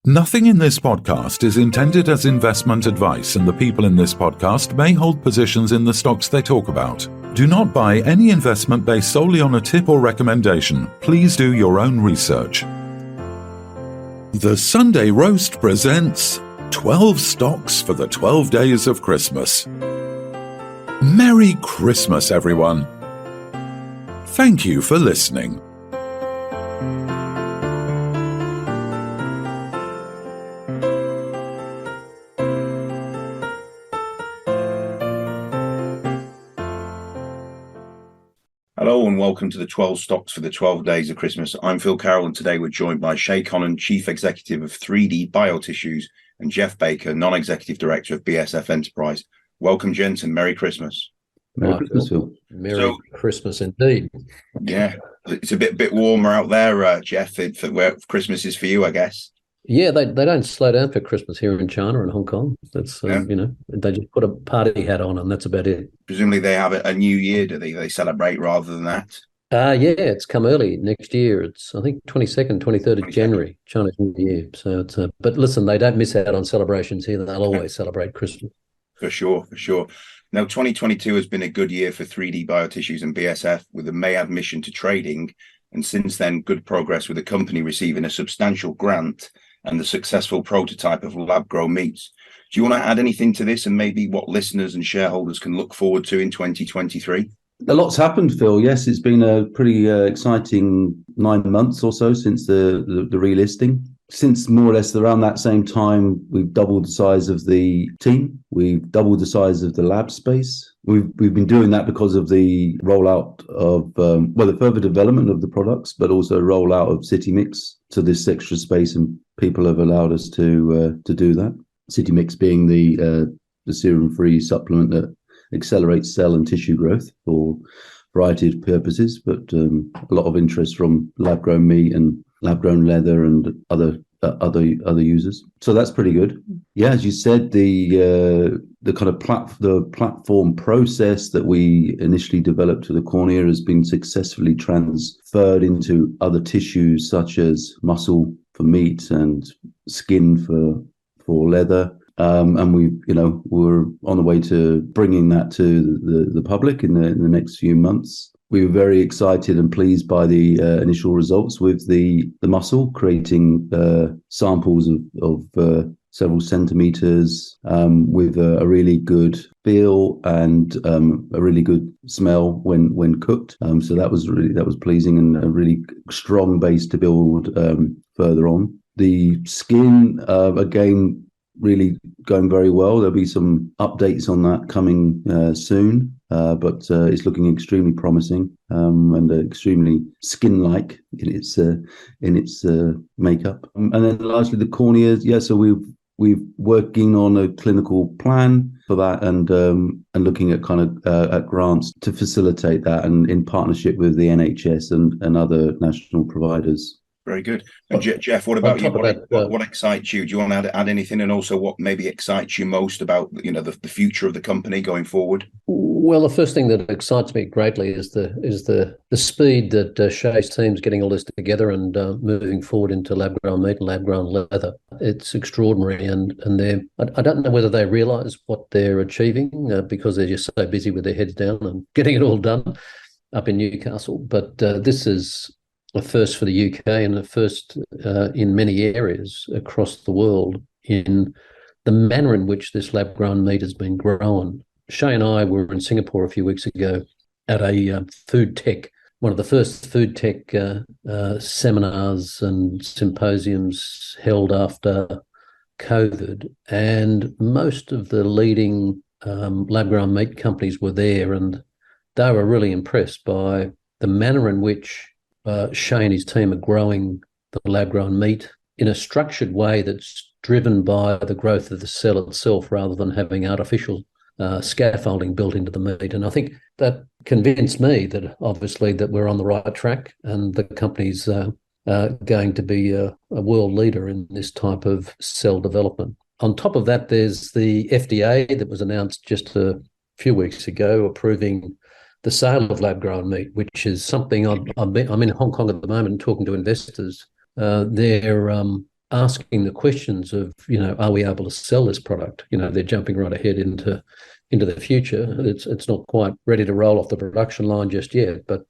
Nothing in this podcast is intended as investment advice, and the people in this podcast may hold positions in the stocks they talk about. Do not buy any investment based solely on a tip or recommendation. Please do your own research. The Sunday Roast presents 12 Stocks for the 12 Days of Christmas. Merry Christmas, everyone. Thank you for listening. Hello and welcome to the 12 Stocks for the 12 Days of Christmas. I'm Phil Carroll, and today we're joined by Shay Connon, Chief Executive of 3D Bio-tissues, and Jeff Baker, Non-Executive Director of BSF Enterprises. Welcome, gents, and Merry Christmas. Merry Christmas, Phil. Merry Christmas indeed. Yeah, it's a bit warmer out there, Jeff, for where Christmas is for you, I guess. Yeah, they don't slow down for Christmas here in China and Hong Kong. That's they just put a party hat on and that's about it. Presumably they have a new year, do they? They celebrate rather than that. Yeah, it's come early next year. It's I think 22nd, 23rd of January, Chinese New Year. So it's but listen, they don't miss out on celebrations here. They'll always celebrate Christmas. For sure. Now, 2022 has been a good year for 3D Bio-tissues and BSF with a May admission to trading, and since then, good progress with the company receiving a substantial grant and the successful prototype of lab-grown meats. Do you want to add anything to this and maybe what listeners and shareholders can look forward to in 2023? A lot's happened, Phil. Yes, it's been a pretty exciting 9 months or so since the relisting. Since more or less around that same time, we've doubled the size of the team. We've doubled the size of the lab space. We've been doing that because of the rollout of, the further development of the products, but also rollout of CityMix to this extra space, and people have allowed us to do that. CityMix being the serum-free supplement that accelerates cell and tissue growth for a variety of purposes, but a lot of interest from lab-grown meat and lab-grown leather and other users. So that's pretty good. Yeah, as you said, the kind of the platform process that we initially developed to the cornea has been successfully transferred into other tissues such as muscle for meat and skin for leather. And we're on the way to bringing that to the public in the next few months. We were very excited and pleased by the initial results with the muscle, creating samples of several centimeters with a really good feel and a really good smell when cooked. So that was pleasing and a really strong base to build further on. The skin, again, really going very well. There'll be some updates on that coming soon, but it's looking extremely promising and extremely skin-like in its makeup. And then largely the corneas, so we've working on a clinical plan for that and looking at kind of at grants to facilitate that, and in partnership with the NHS and other national providers. Very good. And Jeff, what about you? What excites you? Do you want to add anything, and also what maybe excites you most about the future of the company going forward? Well, the first thing that excites me greatly is the speed that Shay's team's getting all this together and moving forward into lab-grown meat and lab-grown leather. It's extraordinary, and I don't know whether they realise what they're achieving because they're just so busy with their heads down and getting it all done up in Newcastle. But this is a first for the UK and a first in many areas across the world in the manner in which this lab-grown meat has been grown. Shay and I were in Singapore a few weeks ago at a food tech, one of the first food tech seminars and symposiums held after COVID, and most of the leading lab-grown meat companies were there, and they were really impressed by the manner in which Shay and his team are growing the lab-grown meat in a structured way that's driven by the growth of the cell itself rather than having artificial scaffolding built into the meat. And I think that convinced me that obviously that we're on the right track and the company's going to be a world leader in this type of cell development. On top of that, there's the FDA that was announced just a few weeks ago approving the sale of lab-grown meat, which is something I'm in Hong Kong at the moment talking to investors. They're asking the questions of, are we able to sell this product? They're jumping right ahead into the future. It's not quite ready to roll off the production line just yet, but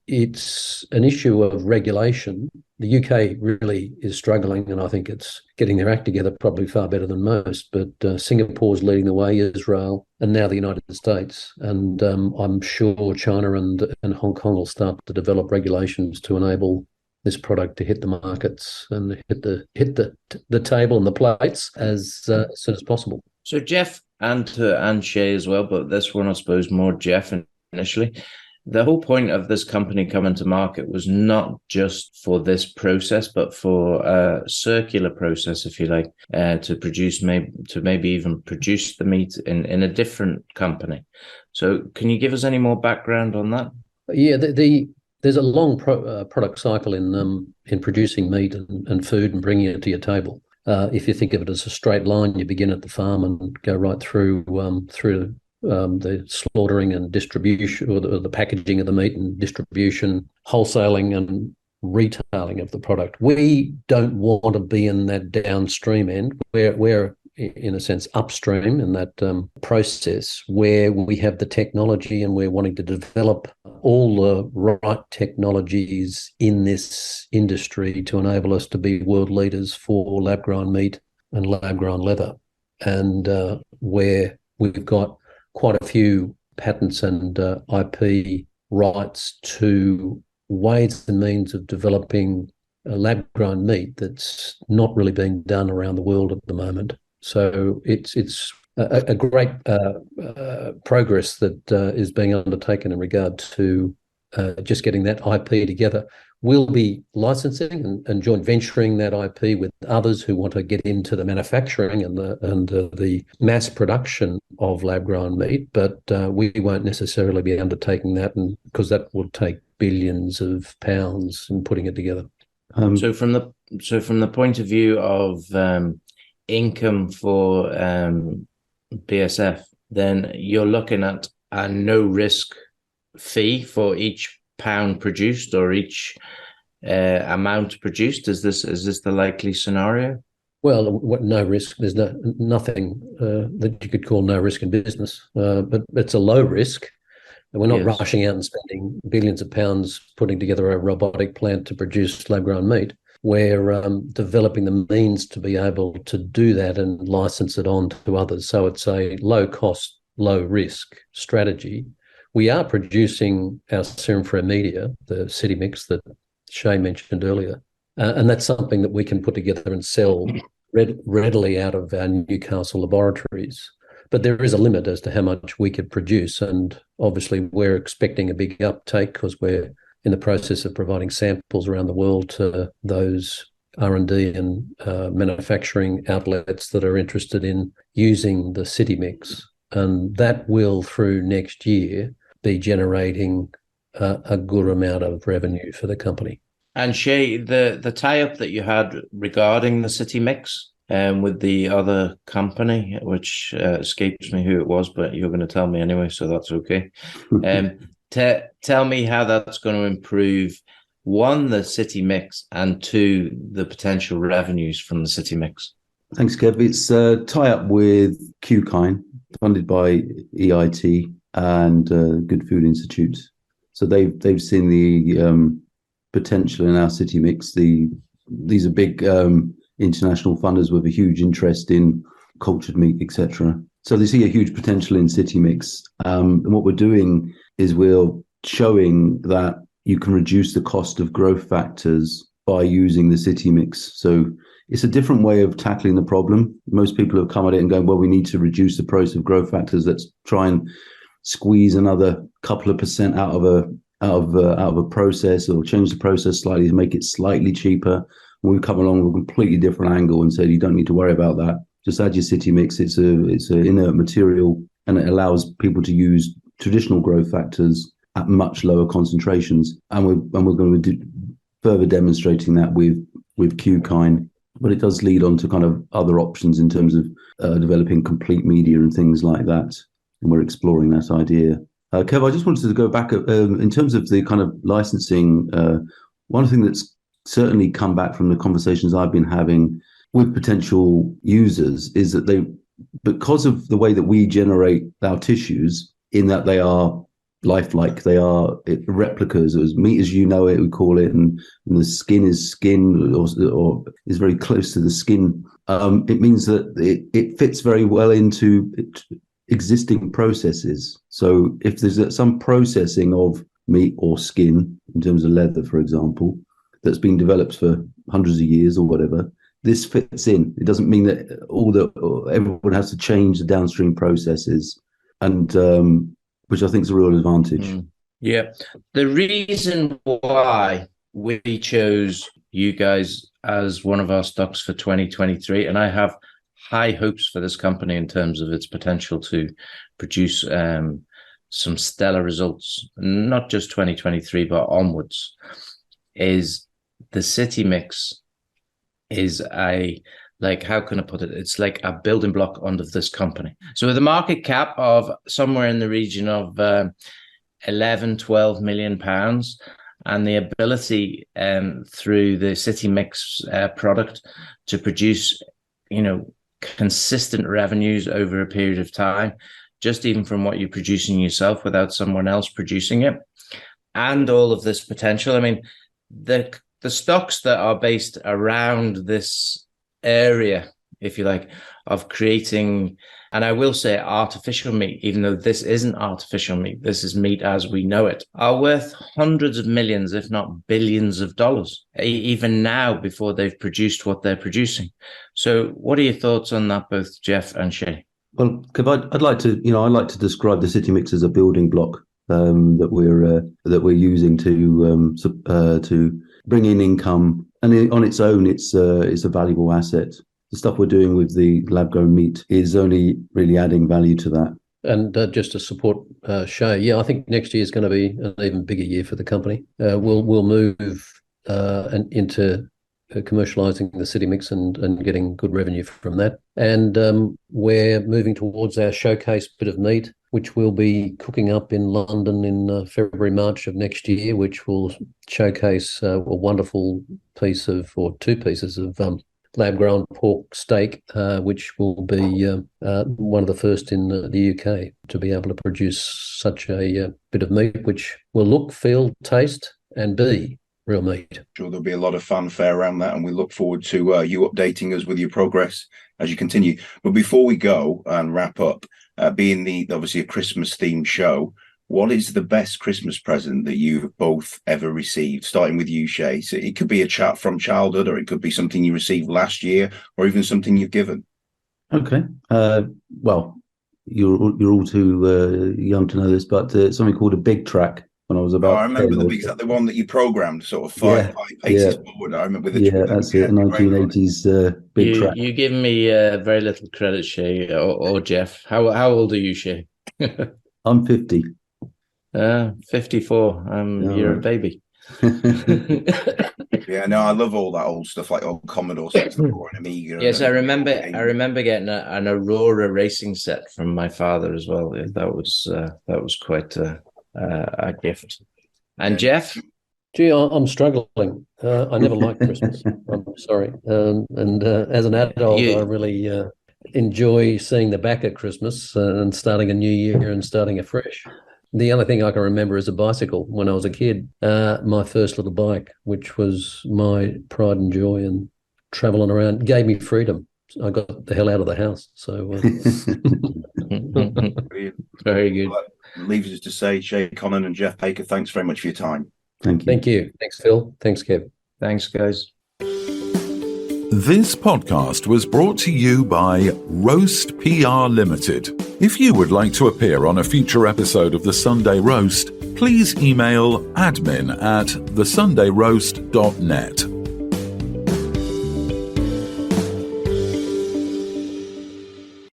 it's an issue of regulation. The UK really is struggling, and I think it's getting their act together probably far better than most. But Singapore's leading the way, Israel, and now the United States. And I'm sure China and Hong Kong will start to develop regulations to enable this product to hit the markets and hit the table and the plates as soon as possible. So Jeff, and Shay as well, but this one I suppose more Jeff initially. The whole point of this company coming to market was not just for this process, but for a circular process, if you like, to maybe even produce the meat in a different company. So can you give us any more background on that? Yeah, there's a long product cycle in producing meat and food and bringing it to your table. If you think of it as a straight line, you begin at the farm and go right through the slaughtering and distribution, or the packaging of the meat and distribution, wholesaling and retailing of the product. We don't want to be in that downstream end. We're in a sense upstream in that process where we have the technology, and we're wanting to develop all the right technologies in this industry to enable us to be world leaders for lab-grown meat and lab-grown leather. And where we've got quite a few patents and IP rights to ways and means of developing lab-grown meat that's not really being done around the world at the moment. So it's a great progress that is being undertaken in regard to just getting that IP together. We'll be licensing and joint venturing that IP with others who want to get into the manufacturing and the mass production of lab-grown meat, but we won't necessarily be undertaking that, and because that will take billions of pounds in putting it together. So from the point of view of income for BSF, then you're looking at a no risk fee for each pound produced or each amount produced. Is this the likely scenario? Well, what no risk? There's nothing that you could call no risk in business, but it's a low risk. And we're not rushing out and spending billions of pounds putting together a robotic plant to produce lab-grown meat. We're developing the means to be able to do that and license it on to others. So it's a low cost, low risk strategy. We are producing our serum free media, the city mix that Shay mentioned earlier, and that's something that we can put together and sell readily out of our Newcastle laboratories. But there is a limit as to how much we could produce, and obviously we're expecting a big uptake because we're in the process of providing samples around the world to those R&D and manufacturing outlets that are interested in using the city mix. And that will, through next year, be generating a good amount of revenue for the company. And Shay, the tie-up that you had regarding the city mix with the other company, which escapes me who it was, but you're going to tell me anyway, so that's okay. Tell me how that's going to improve, one, the city mix, and two, the potential revenues from the city mix. Thanks, Kev. It's a tie-up with QKine, funded by EIT and Good Food Institute. So they've seen the potential in our city mix. These are big international funders with a huge interest in cultured meat, etc. So they see a huge potential in city mix. And what we're doing is we're showing that you can reduce the cost of growth factors by using the city mix. So it's a different way of tackling the problem. Most people have come at it and going, well, we need to reduce the price of growth factors. Let's try and squeeze another couple of percent out of a process, or change the process slightly to make it slightly cheaper. And we come along with a completely different angle and say, you don't need to worry about that. Just add your city mix. It's an inert material, and it allows people to use traditional growth factors at much lower concentrations. And we're going to do further demonstrating that with QKine. But it does lead on to kind of other options in terms of developing complete media and things like that. And we're exploring that idea. Kev, I just wanted to go back in terms of the kind of licensing. One thing that's certainly come back from the conversations I've been having with potential users is that because of the way that we generate our tissues, in that they are lifelike, they are replicas, as meat as you know it, we call it, and the skin is skin or is very close to the skin. It means that it fits very well into existing processes. So if there's some processing of meat or skin, in terms of leather, for example, that's been developed for hundreds of years or whatever, this fits in. It doesn't mean that everyone has to change the downstream processes, and which I think is a real advantage. Yeah. The reason why we chose you guys as one of our stocks for 2023, and I have high hopes for this company in terms of its potential to produce some stellar results, not just 2023, but onwards, is the City Mix is how can I put it? It's like a building block under this company. So with a market cap of somewhere in the region of 11-12 million pounds, and the ability through the City Mix product to produce, consistent revenues over a period of time, just even from what you're producing yourself without someone else producing it, and all of this potential. I mean, the stocks that are based around this area, if you like, of creating, and I will say artificial meat, even though this isn't artificial meat, this is meat as we know it, are worth hundreds of millions, if not billions of dollars, even now before they've produced what they're producing. So what are your thoughts on that, both Jeff and Shay? Well, I'd like to describe the City Mix as a building block that we're using to bring in income, and on its own, it's a valuable asset. The stuff we're doing with the lab-grown meat is only really adding value to that. And just to support Shay, I think next year is going to be an even bigger year for the company. We'll move into commercializing the City Mix and getting good revenue from that. And we're moving towards our showcase bit of meat, which we'll be cooking up in London in February, March of next year, which will showcase a wonderful piece of, or two pieces of lab-grown pork steak, which will be one of the first in the UK to be able to produce such a bit of meat, which will look, feel, taste, and be real meat. Sure, there'll be a lot of fanfare around that, and we look forward to you updating us with your progress as you continue. But before we go and wrap up, being obviously a Christmas themed show, what is the best Christmas present that you've both ever received? Starting with you, Shay. So it could be a chat from childhood, or it could be something you received last year, or even something you've given. Okay. Well, you're all too young to know this, but something called a big track. When I was about, I remember the one that you programmed, sort of five paces forward. I remember with the that's it, 1980s big track. You give me very little credit, Shay or Jeff. How old are you, Shay? I'm 50. 54. You're a baby. Yeah, no, I love all that old stuff, like old Commodore 64 and Amiga. Yes, I remember getting an Aurora racing set from my father as well. That was quite a gift. And Jeff? Gee, I'm struggling. I never liked Christmas. I'm sorry. And as an adult, I really enjoy seeing the back of Christmas and starting a new year and starting afresh. The only thing I can remember is a bicycle when I was a kid, my first little bike, which was my pride and joy, and traveling around gave me freedom. I got the hell out of the house. So very good. Well, leaves us to say, Shay Connon and Jeff Baker, thanks very much for your time. Thank you. Thank you. Thanks, Phil. Thanks, Kev. Thanks, guys. This podcast was brought to you by Roast PR Limited. If you would like to appear on a future episode of The Sunday Roast, please email admin@thesundayroast.net.